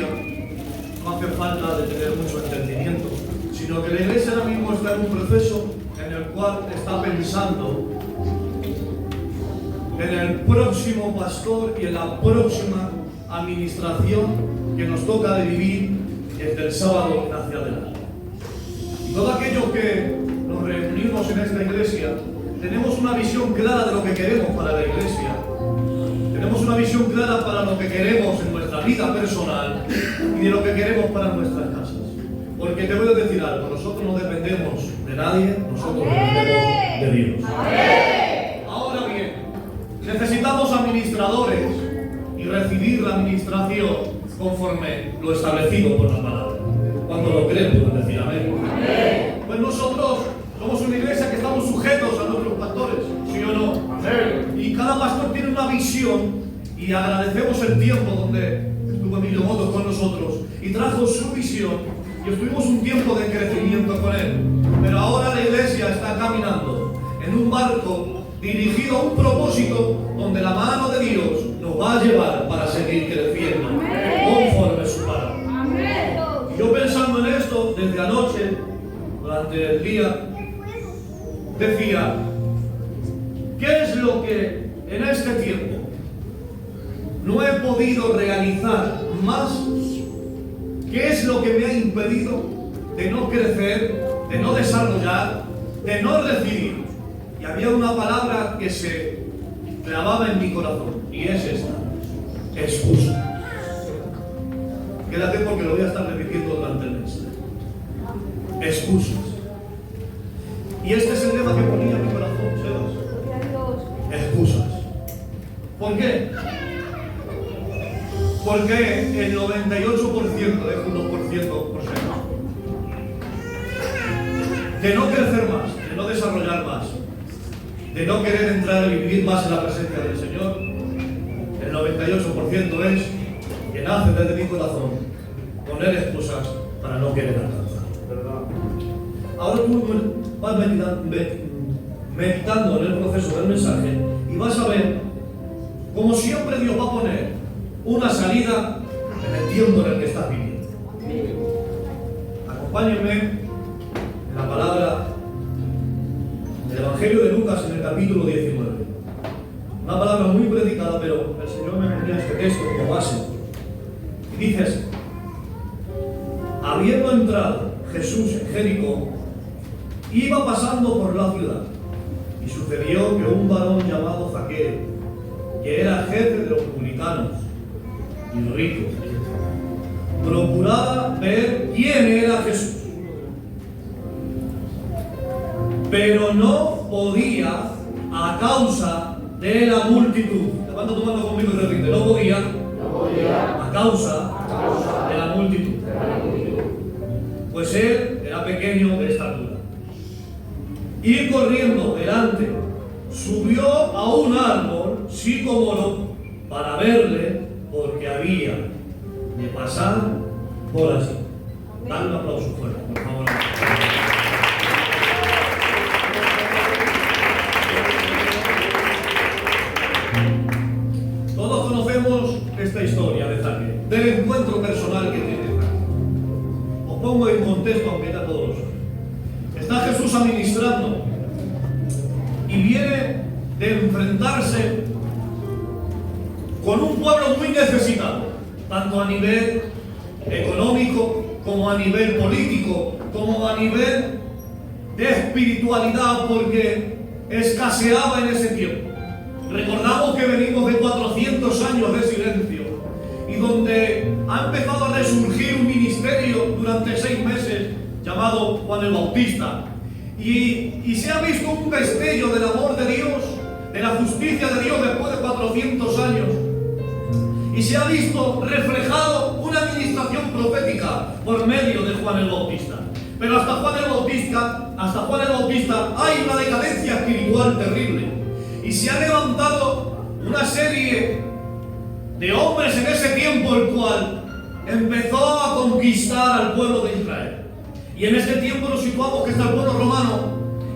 iglesia no hace falta de tener mucho entendimiento, sino que la iglesia ahora mismo está en un proceso en el cual está pensando en el próximo pastor y en la próxima administración que nos toca de vivir desde el sábado hacia adelante. Y todos aquellos que nos reunimos en esta iglesia tenemos una visión clara de lo que queremos para la iglesia. Tenemos una visión clara para lo que queremos en nuestra vida personal y de lo que queremos para nuestras casas. Porque te voy a decir algo, nosotros no dependemos de nadie, nosotros dependemos de Dios. Ahora bien, necesitamos administradores y recibir la administración conforme lo establecido por la palabra. Cuando lo creen, pueden decir amén. Pues nosotros somos una iglesia que estamos sujetos a nuestros pastores, ¿sí o no? Y cada pastor tiene una visión y agradecemos el tiempo donde estuvo Emilio Motos con nosotros y trajo su visión y estuvimos un tiempo de crecimiento con él. Pero ahora la iglesia está caminando en un barco dirigido a un propósito donde la mano de Dios nos va a llevar para seguir creciendo conforme su palabra. Y yo pensando en esto desde anoche, durante el día, decía, ¿qué es lo que en este tiempo no he podido realizar más? ¿Qué es lo que me ha impedido de no crecer, de no desarrollar, de no recibir? Y había una palabra que se clavaba en mi corazón, y es esta: excusa. Quédate porque lo voy a estar repitiendo durante el mensaje. Excusas. Y este es el tema que ponía en mi corazón, Sebas. Excusas. ¿Por qué? Porque el 98% deja un 2% por ser de no crecer más, de no desarrollar más, de no querer entrar y vivir más en la presencia del Señor, el 98% es que nace desde mi corazón poner excusas para no querer alcanzar. Ahora tú vas meditando en el proceso del mensaje y vas a ver, como siempre, Dios va a poner una salida en el tiempo en el que estás viviendo. Acompáñenme en la palabra del Evangelio de Lucas en el capítulo 19. Una palabra muy predicada, pero el Señor me ponía este texto como base. Y dice así: habiendo entrado Jesús en Jericó, iba pasando por la ciudad, y sucedió que un varón llamado Zaqueo, que era jefe de los publicanos y ricos, procuraba ver quién era Jesús, pero no podía a causa de la multitud. Levanta tu mano conmigo y repite: no podía a causa de la multitud. Pues él era pequeño de estatura. Y corriendo delante, subió a un árbol sicómoro para verle, porque había de pasar por allí. Dale un aplauso fuerte, por favor. Todos conocemos esta historia de Zaqueo, del encuentro personal que tiene Zaqueo. Os pongo en contexto, aunque ya todos lo saben. Está Jesús administrando y viene de enfrentarse con un pueblo muy necesitado, tanto a nivel económico, como a nivel político, como a nivel de espiritualidad, porque escaseaba en ese tiempo. Recordamos que venimos de 400 años de silencio y donde ha empezado a resurgir un ministerio durante 6 meses llamado Juan el Bautista, y se ha visto un destello del amor de Dios, de la justicia de Dios después de 400 años, y se ha visto reflejado una administración profética por medio de Juan el Bautista. Pero hasta Juan el Bautista hay una decadencia espiritual terrible, y se ha levantado una serie de hombres en ese tiempo, el cual empezó a conquistar al pueblo de Israel. Y en este tiempo nos situamos que está el pueblo romano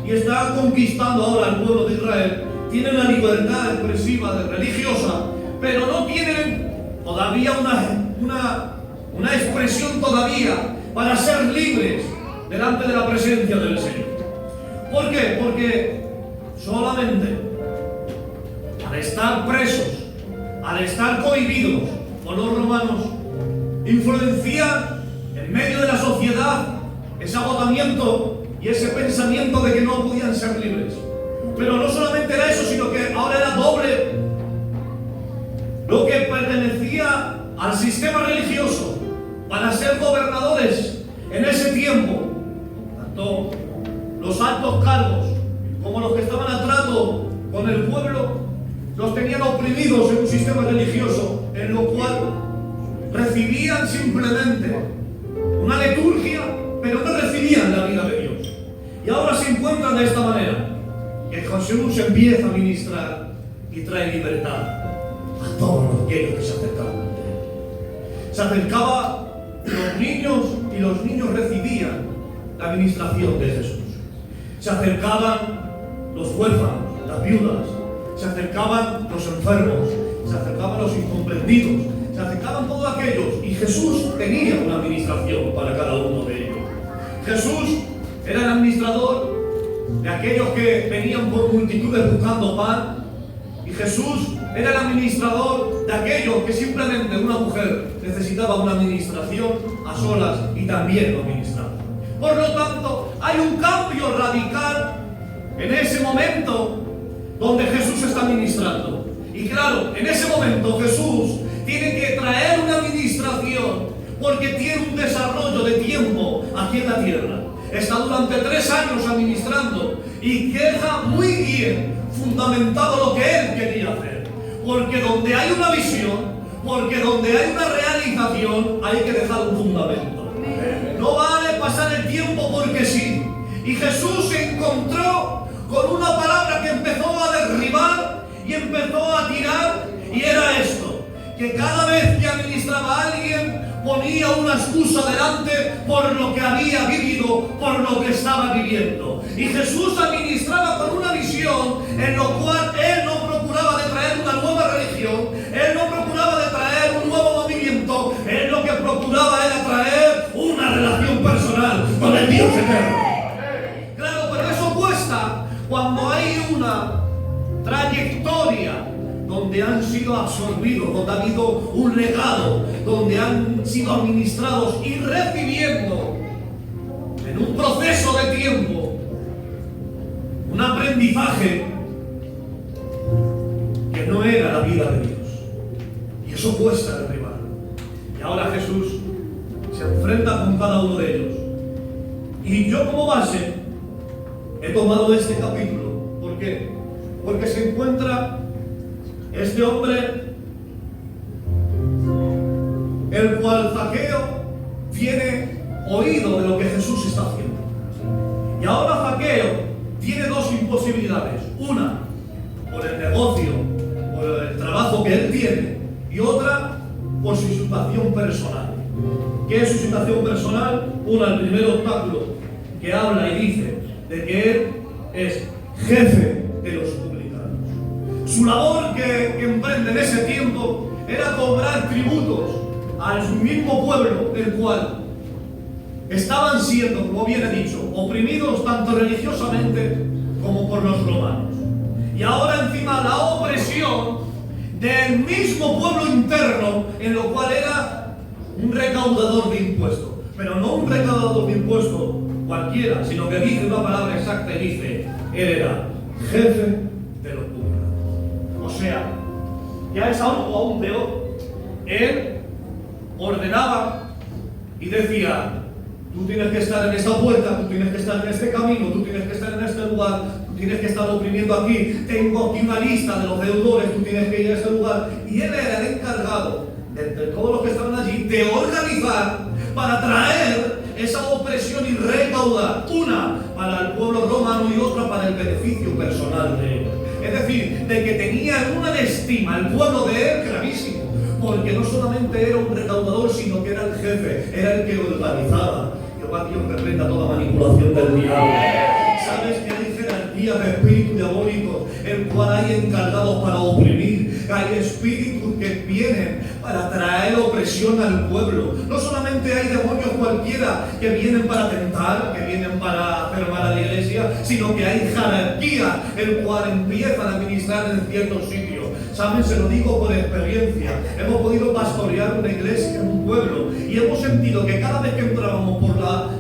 y está conquistando ahora al pueblo de Israel. Tienen la libertad expresiva religiosa, pero no tienen todavía una expresión todavía para ser libres delante de la presencia del Señor. ¿Por qué? Porque solamente al estar presos, al estar cohibidos por los romanos, influencian en medio de la sociedad ese agotamiento y ese pensamiento de que no podían ser libres. Pero no solamente era eso, sino que ahora era doble lo que pertenecía al sistema religioso para ser gobernadores en ese tiempo. Tanto los altos cargos como los que estaban a trato con el pueblo los tenían oprimidos en un sistema religioso en lo cual recibían simplemente una liturgia, pero no recibían la vida de Dios. Y ahora se encuentran de esta manera, que Jesús empieza a ministrar y trae libertad a todos aquellos que se acercaban a él. Se acercaban los niños y los niños recibían la administración de Jesús. Se acercaban los huérfanos, las viudas, se acercaban los enfermos, se acercaban los incomprendidos, se acercaban todos aquellos, y Jesús tenía una administración para cada uno de ellos. Jesús era el administrador de aquellos que venían por multitudes buscando pan, y Jesús era el administrador de aquellos que simplemente una mujer necesitaba una administración a solas y también lo administraba. Por lo tanto, hay un cambio radical en ese momento donde Jesús está ministrando. Y claro, en ese momento Jesús tiene que traer una administración porque tiene un desarrollo de tiempo aquí en la tierra. Está durante 3 años administrando y queda muy bien fundamentado lo que Él quería hacer. Porque donde hay una visión, porque donde hay una realización, hay que dejar un fundamento. No vale pasar el tiempo porque sí. Y Jesús se encontró con una palabra que empezó a derribar y empezó a tirar, y era esto: que cada vez que administraba a alguien ponía una excusa delante por lo que había vivido, por lo que estaba viviendo. Y Jesús administraba con una visión en lo cual Él no procuraba de traer una nueva religión, Él no procuraba de traer un nuevo movimiento, Él lo que procuraba era traer una relación personal con el Dios eterno. Claro, pero eso cuesta cuando hay una trayectoria donde han sido absorbidos, donde ha habido un legado, donde han sido administrados y recibiendo en un proceso de tiempo un aprendizaje que no era la vida de Dios. Y eso cuesta derribar. Y ahora Jesús se enfrenta con cada uno de ellos. Y yo como base he tomado este capítulo. ¿Por qué? Porque se encuentra este hombre, el cual Zaqueo tiene oído de lo que Jesús está haciendo. Y ahora Zaqueo tiene 2 imposibilidades. Una, por el negocio, por el trabajo que él tiene. Y otra, por su situación personal. ¿Qué es su situación personal? Una, el primer obstáculo que habla y dice de que él es jefe de los publicanos. Su labor que emprende en ese tiempo era cobrar tributos al mismo pueblo del cual estaban siendo, como bien he dicho, oprimidos tanto religiosamente como por los romanos. Y ahora encima la opresión del mismo pueblo interno, en lo cual era un recaudador de impuestos. Pero no un recaudador de impuestos cualquiera, sino que dice una palabra exacta y dice: él era jefe de los publicanos. O sea, ya es algo aún peor. Él ordenaba y decía: tú tienes que estar en esta puerta, tú tienes que estar en este camino, tú tienes que estar en este lugar, tú tienes que estar oprimiendo aquí, tengo aquí una lista de los deudores, tú tienes que ir a este lugar. Y él era el encargado de todos los que estaban allí de organizar para traer esa opresión y recaudar, una para el pueblo romano y otra para el beneficio personal de él. Es decir, de que tenía una estima el pueblo de él gravísimo, porque no solamente era un recaudador, sino que era el jefe, era el que organizaba. Jehová Dios reprenda toda manipulación del diablo. ¿Sabes que hay jerarquías de espíritus diabólicos, el cual hay encargados para oprimir? Hay espíritus que vienen para traer opresión al pueblo. No solamente solamente hay demonios cualquiera que vienen para tentar, que vienen para hacer mal a la iglesia, sino que hay jerarquía, el cual empiezan a ministrar en ciertos sitios. ¿Saben? Se lo digo por experiencia. Hemos podido pastorear una iglesia en un pueblo y hemos sentido que cada vez que entrábamos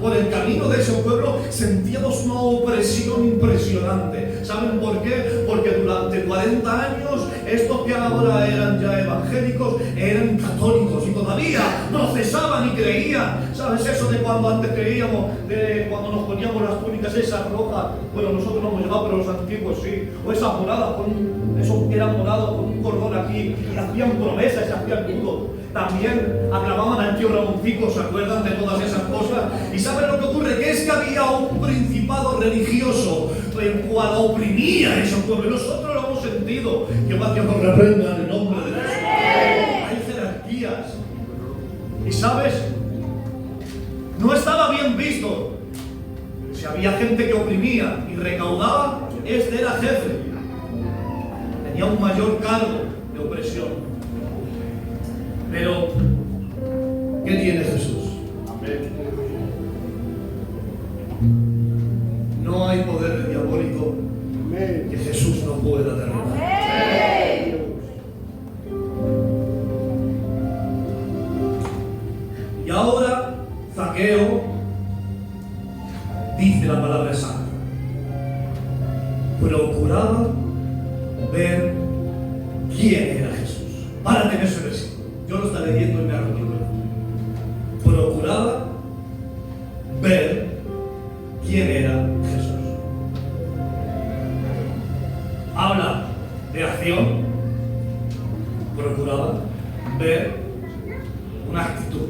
por el camino de ese pueblo sentíamos una opresión impresionante. ¿Saben por qué? Porque durante 40 años estos que ahora eran ya evangélicos eran católicos y todavía procesaban y creían. ¿Sabes eso de cuando antes creíamos, de cuando nos poníamos las túnicas esas rojas? Bueno, nosotros no hemos llegado, pero los antiguos sí. O esas moradas, esos eran morados con un cordón aquí y hacían promesas y hacían nudos. También aclamaban al tío Ramoncico, ¿se acuerdan de todas esas cosas? ¿Y saben lo que ocurre? Que es que había un principado religioso el cual oprimía a esos pueblos. Nosotros lo hemos sentido. Jehová Dios nos reprenda en el nombre de Jesús. Hay jerarquías. ¿Y sabes? No estaba bien visto. Si había gente que oprimía y recaudaba, este era jefe. Tenía un mayor cargo de opresión. Pero, ¿qué tiene Jesús? No hay poder diabólico que Jesús no pueda derrotar. Y ahora, Zaqueo dice la palabra santa. Procuraba ver quién era Jesús. Párate en ese versículo. Yo lo estaba leyendo y me arrepiento. Procuraba ver quién era Jesús. Habla de acción. Procuraba ver una actitud.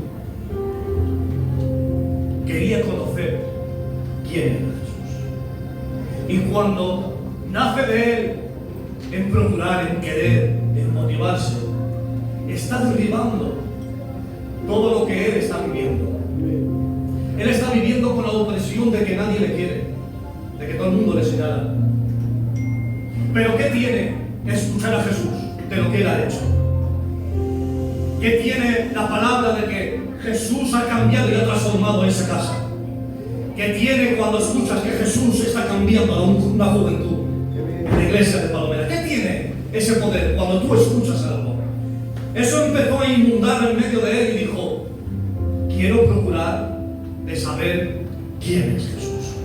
Quería conocer quién era Jesús. Y cuando nace de él, en procurar, en querer, en motivarse, está derribando todo lo que él está viviendo. Él está viviendo con la opresión de que nadie le quiere, de que todo el mundo le señala. Pero ¿qué tiene escuchar a Jesús de lo que él ha hecho? ¿Qué tiene la palabra de que Jesús ha cambiado y ha transformado esa casa? ¿Qué tiene cuando escuchas que Jesús está cambiando a una juventud en la iglesia de Palomera? ¿Qué tiene ese poder cuando tú escuchas algo? Eso empezó a inundar en medio de él y dijo: quiero procurar de saber quién es Jesús.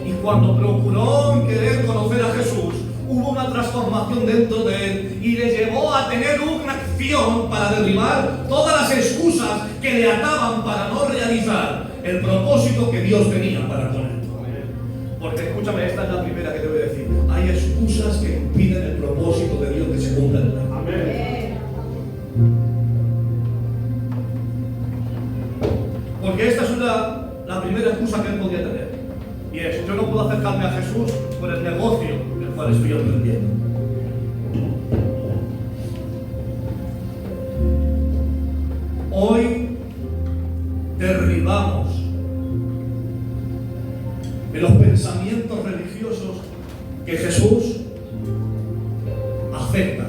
Y cuando procuró querer conocer a Jesús, hubo una transformación dentro de él y le llevó a tener una acción para derribar todas las excusas que le ataban para no realizar el propósito que Dios tenía para con él. Porque escúchame, esta es la primera que te voy a decir. Hay excusas que impiden el propósito de Dios que se cumpla en él. Amén. Porque esta es la primera excusa que él podía tener. Y es: yo no puedo acercarme a Jesús por el negocio del cual estoy emprendiendo. Hoy derribamos de los pensamientos religiosos que Jesús acepta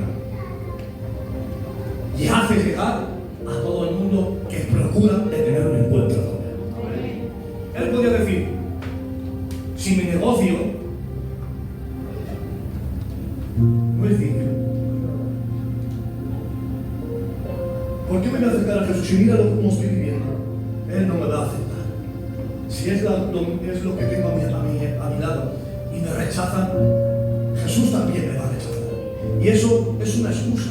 y hace llegar a todo el mundo que procura de tener un encuentro con él. Él podía decir: si mi negocio no es digno, ¿por qué me voy a acercar a Jesús? Si mira cómo estoy viviendo, Él no me va a aceptar. Si es lo que tengo a mi lado y me rechazan, Jesús también me va a rechazar. Y eso es una excusa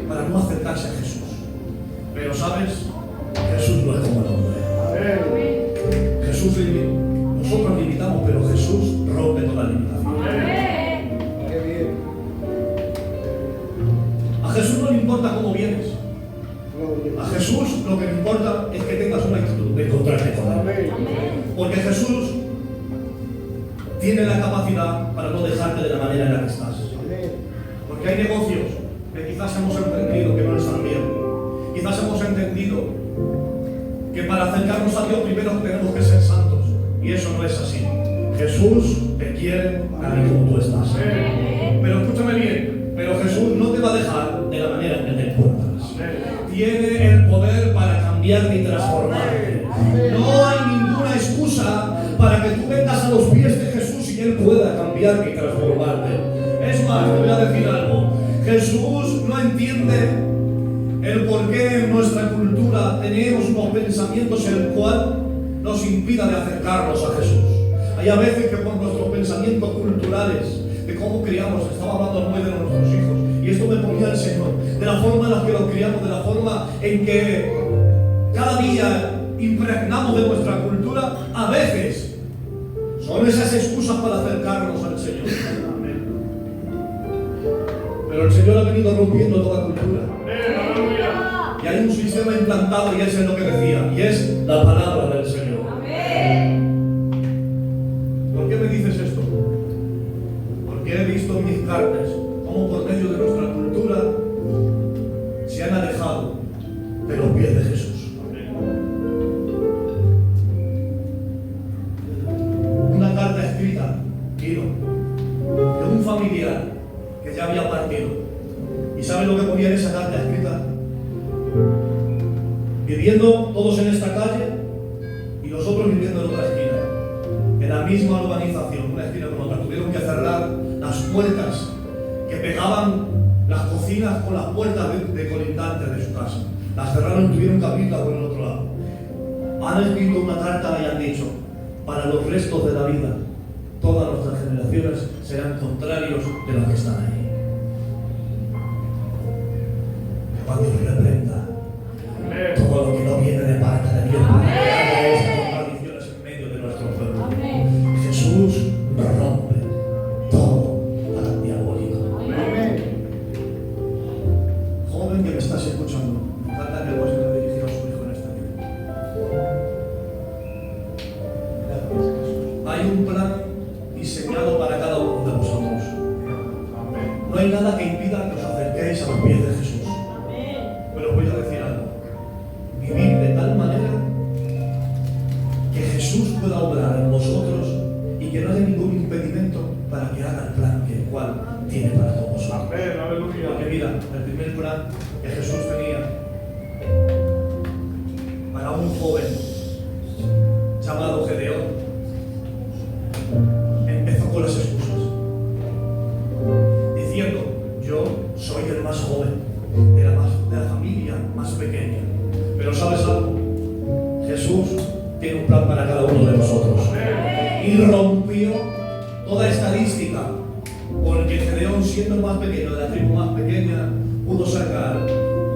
para no acercarse a Jesús. Pero ¿sabes? Jesús no es como el hombre. Jesús nosotros limitamos, pero Jesús rompe toda limitación. Qué bien. A Jesús no le importa cómo vienes. A Jesús lo que le importa es que tengas una actitud de encontrarte con él. Porque Jesús tiene la capacidad para no dejarte de la manera en la que estás. Porque hay negocios que quizás hemos emprendido que no están bien. Quizás hemos entendido que para acercarnos a Dios primero tenemos que ser santos. Y eso no es así. Jesús te quiere tal y como tú estás. Pero escúchame bien, pero Jesús no te va a dejar de la manera en que te encuentras. Tiene el poder para cambiar cambiar ni transformarte. No hay ninguna excusa para que tú vengas a los pies de Jesús y Él pueda cambiar ni transformarte. Es más, te voy a decir algo. Jesús no entiende el por qué en nuestra cultura tenemos unos pensamientos el cual nos impida de acercarnos a Jesús. Hay a veces que por nuestros pensamientos culturales, de cómo criamos, estaba hablando muy de nuestros hijos, y esto me ponía el Señor, de la forma en la que los criamos, de la forma en que cada día impregnamos de nuestra cultura, a veces son esas excusas para acercarnos al Señor. Amén. Pero el Señor ha venido rompiendo toda cultura. Y hay un sistema implantado, y eso es lo que decía, y es la palabra del Señor. Amén. ¿Por qué me dices esto? Porque he visto en mis cartas cómo por medio de nuestra cultura se han alejado de los pies de Jesús. Una carta escrita, Kiro, de un familiar que ya había partido. ¿Y sabe lo que ponía en esa carta escrita? Viviendo todos en esta calle y nosotros viviendo en otra esquina, en la misma urbanización, una esquina con otra. Tuvieron que cerrar las puertas que pegaban las cocinas con las puertas de colindantes de su casa. Las cerraron y tuvieron que abrirlas por el otro lado. Han escrito una carta y han dicho: para los restos de la vida, todas nuestras generaciones serán contrarios de los que están ahí. Que cuando Dios reprenda todo lo que no viene de parte de Dios, para crear estas contradicciones en medio de nuestro pueblo. Amén. Jesús rompe todo al diabólico. Amén. Joven que me estás escuchando, me encanta que vos te dirigido a su hijo en esta vida. Hay un plan diseñado para cada uno de vosotros. No hay nada que impida que os acerquéis a los pies de Jesús. Pero os voy a decir algo. Vivir de tal manera que Jesús pueda obrar en vosotros y que no haya ningún impedimento para que haga el plan que el cual tiene para todos vosotros. Porque mira, el primer plan que Jesús tenía para un joven llamado Gedeón empezó con las excusas, diciendo: yo soy el más joven de la familia más pequeña. Pero ¿sabes algo? Jesús tiene un plan para cada uno de nosotros. Y rompió toda estadística, porque Gedeón, siendo el más pequeño de la tribu más pequeña, pudo sacar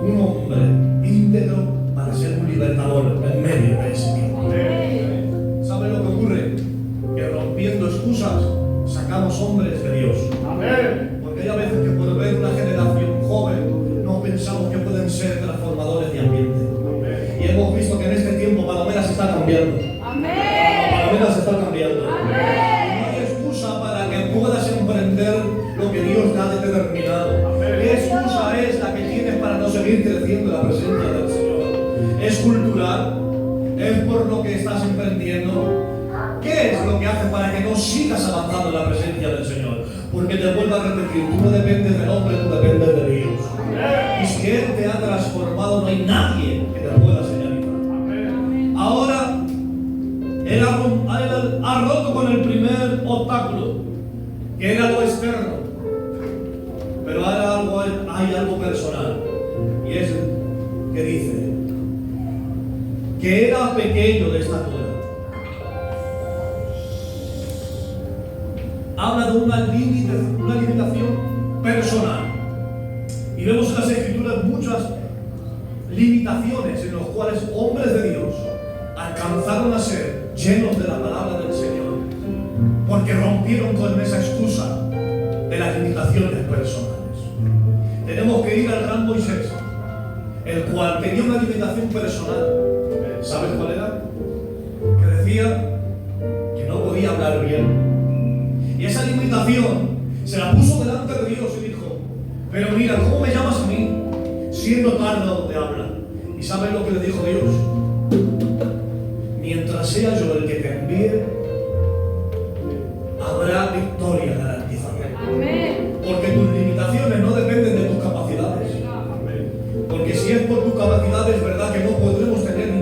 un hombre íntegro para ser un libertador en medio de ese tiempo. ¿Sabe lo que ocurre? Que rompiendo excusas sacamos hombres de Dios. Porque hay a veces que por ver una generación joven no pensamos que pueden ser transformadores de ambiente. Y hemos visto que en este tiempo Palomera se está cambiando. Palomera se está cambiando. No hay excusa para que puedas emprender lo que Dios te ha determinado. ¿Qué excusa es la que tienes para no seguir creciendo en la presencia del Señor? ¿Es cultural? ¿Es por lo que estás emprendiendo? ¿Qué es lo que hace para que no sigas avanzando en la presencia del Señor? Porque te vuelvo a repetir, tú no dependes del hombre, tú dependes de Dios. Y si Él te ha transformado, no hay nadie que te pueda señalizar. Ahora, Él ha roto con el primer obstáculo, que era lo externo. Pero ahora hay algo personal. Y es que dice que era pequeño de estatura. Habla de una limitación personal. Y vemos en las Escrituras muchas limitaciones en las cuales hombres de Dios alcanzaron a ser llenos de la palabra del Señor, porque rompieron con esa excusa de las limitaciones personales. Tenemos que ir al gran Moisés, el cual tenía una limitación personal. ¿Sabes cuál era? Que decía que no podía hablar bien. Y esa limitación se la puso delante de Dios y dijo: pero mira, ¿cómo me llamas a mí siendo tardo de habla? ¿Y sabes lo que le dijo Dios? Mientras sea yo el que te envíe, habrá victoria garantizada. Porque tus limitaciones no dependen de tus capacidades. Porque si es por tus capacidades, verdad que no podremos tener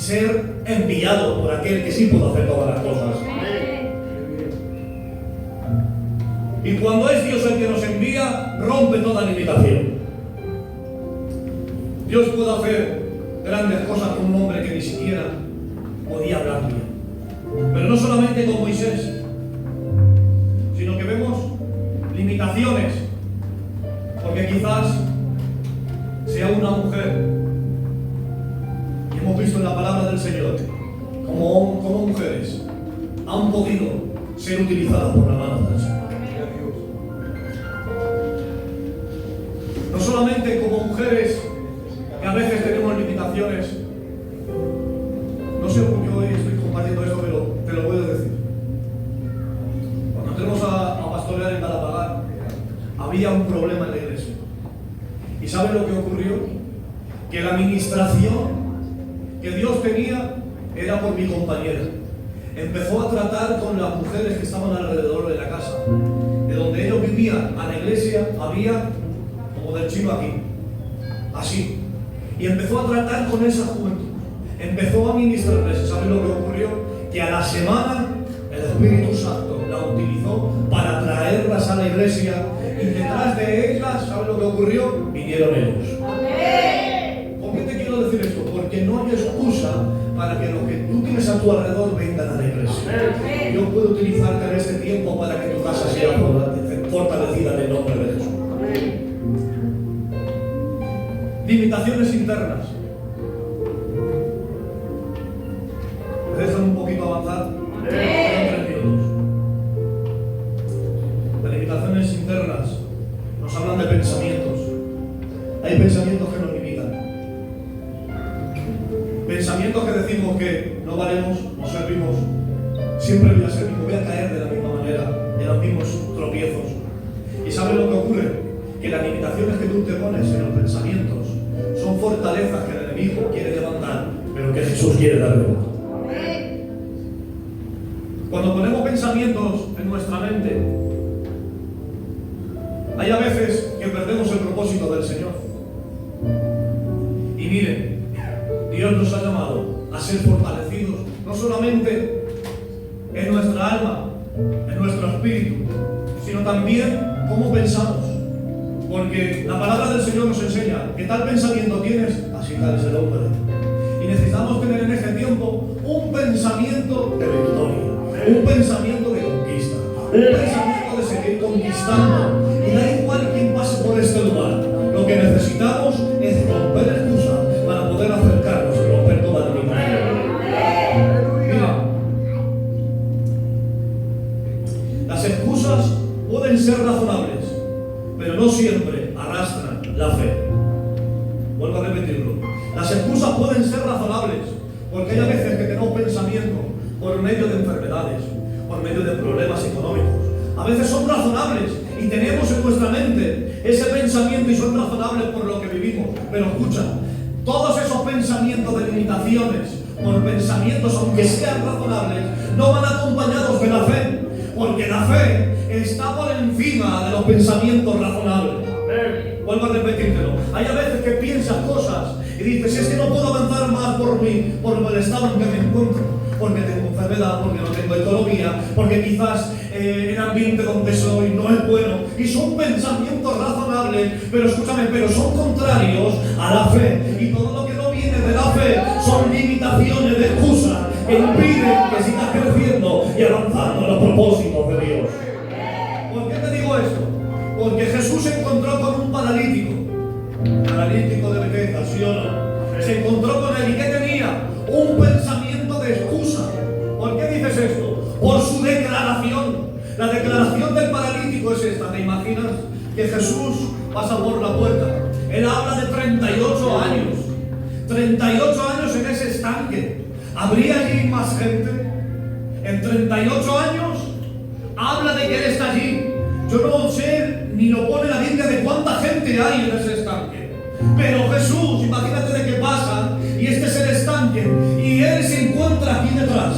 ser enviado por aquel que sí puede hacer todas las cosas. Y cuando es Dios el que nos envía, rompe toda limitación. Dios puede hacer grandes cosas con un hombre que ni siquiera podía hablar bien. Pero no solamente con Moisés, sino que vemos limitaciones, porque quizás sea una mujer, y hemos visto en la palabra del Señor como mujeres han podido ser utilizadas por la mano del Señor. No solamente como mujeres, que a veces tenemos limitaciones. No sé por qué hoy estoy compartiendo esto, pero te lo voy a decir. Cuando entremos a pastorear en Galapagar, había un problema en la iglesia. ¿Y saben lo que ocurrió? Que la administración que Dios tenía era por mi compañera. Empezó a tratar con las mujeres que estaban alrededor de la casa. De donde ellos vivían a la iglesia había como del chino aquí. Así. Y empezó a tratar con esa juventud. Empezó a ministrarles. ¿Saben lo que ocurrió? Que a la semana el Espíritu Santo la utilizó para traerlas a la iglesia. Y detrás de ellas, ¿saben lo que ocurrió? Vinieron ellos. Amén. ¿Por qué te quiero decir esto? Porque no hay excusa para que lo que tú tienes a tu alrededor vengan a la iglesia. Amén. Yo puedo utilizarte en este tiempo para que tu casa sea fortalecida en el nombre de Jesús. Amén. Limitaciones internas. ¿Me dejan un poquito avanzar? Amén. 3 minutos. Las limitaciones internas nos hablan de pensamientos. Hay pensamientos que nos limitan. Pensamientos que decimos que no valemos, no servimos, siempre voy a servir, voy a caer de la misma manera, en los mismos tropiezos. ¿Y sabes lo que ocurre? Que las limitaciones que tú te pones en los pensamientos son fortalezas que el enemigo quiere levantar, pero que Jesús quiere dar de vuelta. Cuando ponemos pensamientos en nuestra mente, hay a veces que perdemos el propósito del Señor. Y miren, Dios nos ha llamado a ser fortalecidos, no solamente en nuestra alma, en nuestro espíritu, sino también cómo pensamos. Porque la palabra del Señor nos enseña que tal pensamiento tienes, así tal es el hombre. Y necesitamos tener en este tiempo un pensamiento de victoria, un pensamiento de conquista, un pensamiento de seguir conquistando. Y da igual quién pase por este lugar, lo que necesitamos es romper excusas para poder acercarnos y romper toda la limitación. Mira, las excusas pueden ser razonables, pero no siempre arrastran la fe. Vuelvo a repetirlo. Las excusas pueden ser razonables, porque hay a veces que tenemos pensamiento por medio de enfermedades, por medio de problemas económicos. A veces son razonables y tenemos en nuestra mente ese pensamiento y son razonables por lo que vivimos. Pero escucha, todos esos pensamientos de limitaciones, por pensamientos aunque sean razonables, no van acompañados de la fe, porque la fe está por encima de los pensamientos razonables. Vuelvo a repetírtelo. Hay a veces que piensas cosas y dices, es que no puedo avanzar más por el estado en que me encuentro, porque tengo enfermedad, porque no tengo economía, porque quizás el ambiente donde soy no es bueno. Y son pensamientos razonables, pero escúchame, pero son contrarios a la fe. Y todo lo que no viene de la fe son limitaciones de excusas que impiden que sigas creciendo y avanzando en los propósitos de Dios. ¿Por qué te digo esto? Porque Jesús se encontró con un paralítico de Bethesda, ¿sí o no? Se encontró con él y ¿qué tenía? Un pensamiento de excusa. ¿Por qué dices esto? Por su declaración. La declaración del paralítico es esta. ¿Te imaginas que Jesús pasa por la puerta? Él habla de 38 años. 38 años en ese estanque. ¿Habría allí más gente? En 38 años habla de que Él está allí. Yo no sé, ni lo pone la Biblia de cuánta gente hay en ese estanque. Pero Jesús, imagínate de qué pasa, y este es el estanque, y Él se encuentra aquí detrás.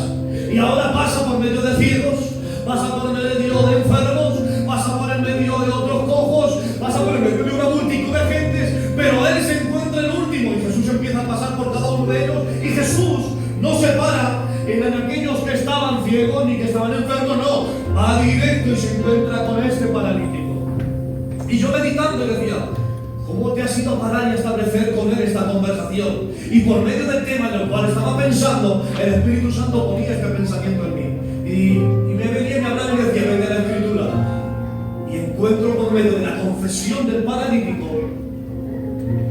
Y ahora pasa por medio de ciegos, pasa por medio de enfermos, pasa por el medio de otros cojos, pasa por el medio de una multitud de gentes, pero Él se encuentra el último, y Jesús empieza a pasar por cada uno de ellos, y Jesús hablando y decía, ¿cómo te has ido a parar y a establecer con él esta conversación? Y por medio del tema en el cual estaba pensando, el Espíritu Santo ponía este pensamiento en mí. Y me venía y me hablaba y decía, vete a la Escritura. Y encuentro por medio de la confesión del paralítico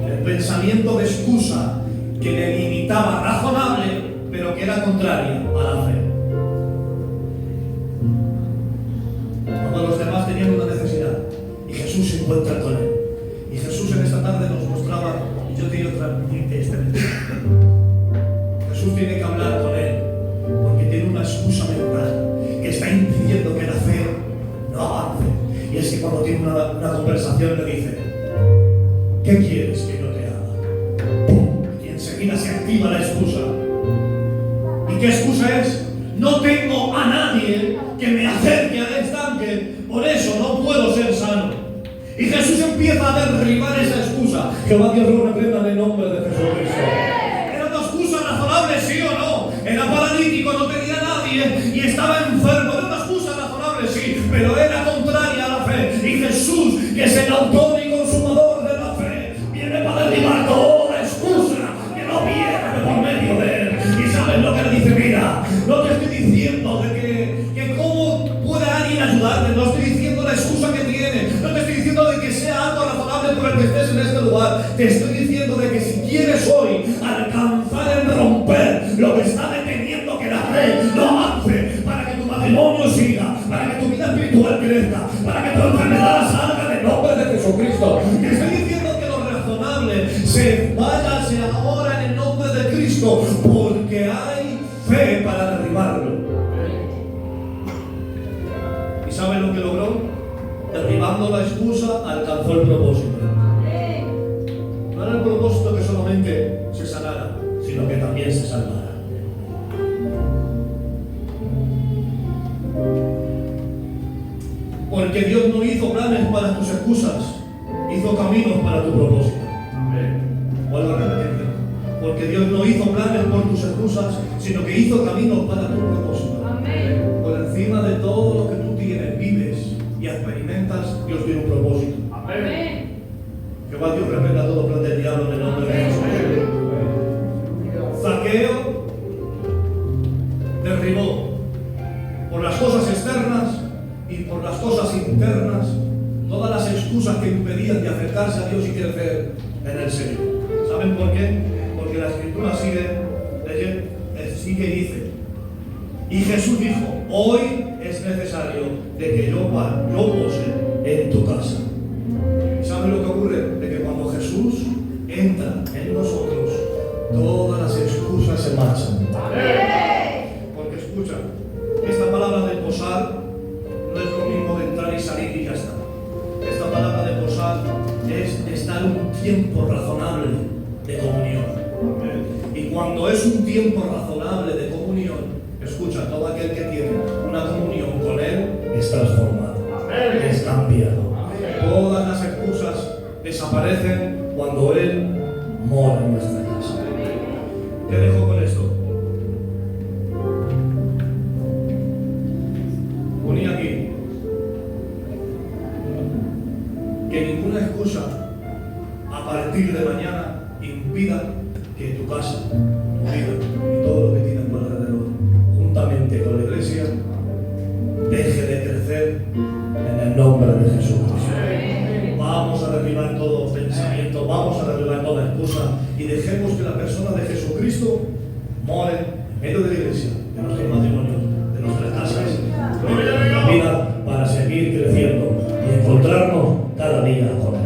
el pensamiento de excusa que le limitaba razonable, pero que era contraria a la fe. Cuando los demás tenían una necesidad y Jesús se encuentra con él. Y Jesús en esta tarde nos mostraba, y yo quiero transmitirte este mensaje. Jesús tiene que hablar con él, porque tiene una excusa mental que está impidiendo que la fe no avance. Y es que cuando tiene una conversación le dice, ¿qué quieres que yo te haga? ¡Pum! Y enseguida se activa la excusa. ¿Y qué excusa es? No tengo a nadie que me acerque al estanque, por eso no puedo ser sano. Y Jesús empieza a derribar esa excusa. Jehová Dios lo reprenda en el nombre de Jesucristo. ¿Era una excusa razonable, sí o no? Era paralítico, no tenía nadie y estaba enfermo. Era una excusa razonable, sí, pero era contraria a la fe. Y Jesús, que es el autor y consumador de la fe, viene para derribar toda excusa que no viene por medio de él. Y ¿sabes lo que le dice? Mira, no te estoy diciendo de que cómo puede alguien ayudarte, no estoy diciendo la excusa que tiene, no te estoy diciendo de que sea algo razonable por el que estés en este lugar, te estoy diciendo de que si quieres hoy alcanzar el romper lo que está deteniendo que la fe no avance, para que tu matrimonio siga, para que tu vida espiritual crezca, para que tu enfermedad salga en el nombre de Jesucristo, te estoy diciendo que lo razonable se vaya hacia ahora en el nombre de Cristo, porque hay fe para derribarlo. ¿Y saben lo que logró? Derribando la excusa, alcanzó el propósito. No era el propósito que solamente se sanara, sino que también se salvara. Porque Dios no hizo planes para tus excusas, hizo caminos para tu propósito. Vuelvo a repetirlo. Porque Dios no hizo planes por tus excusas, sino que hizo caminos para tu propósito. Por encima de todo lo que tú tienes, vives y experimentas, Dios tiene un propósito. Amén. Jehová Dios reprenda todo plan del diablo en el nombre de Jesús. Zaqueo derribó por las cosas externas y por las cosas internas todas las excusas que impedían de acercarse a Dios y crecer en el Señor. ¿Saben por qué? Porque la Escritura sigue y dice, y Jesús dijo, hoy es necesario de que yo pose en tu casa. ¿Y saben lo que ocurre? De que cuando Jesús entra en nosotros, todas las excusas se marchan. Porque escucha, esta palabra de posar no es lo mismo de entrar y salir y ya está. Esta palabra de posar es estar un tiempo razonable de comunión. Y cuando es un tiempo razonable de comunión, escucha, todo aquel que tiene una comunión con Él es transformado, es cambiado. Todas las excusas desaparecen cuando Él mora en nuestra casa. Te dejo con esto. Ponía aquí que ninguna excusa a partir de mañana impida que tu casa, tu vida y todo lo que tiene a tu alrededor, juntamente con la iglesia, deje de crecer en el nombre de Jesucristo. Vamos a derribar todo pensamiento, vamos a derribar toda excusa y dejemos que la persona de Jesucristo more en medio de la iglesia, de nuestros matrimonios, de nuestras casas, de nuestra vida, para seguir creciendo y encontrarnos cada día con Él.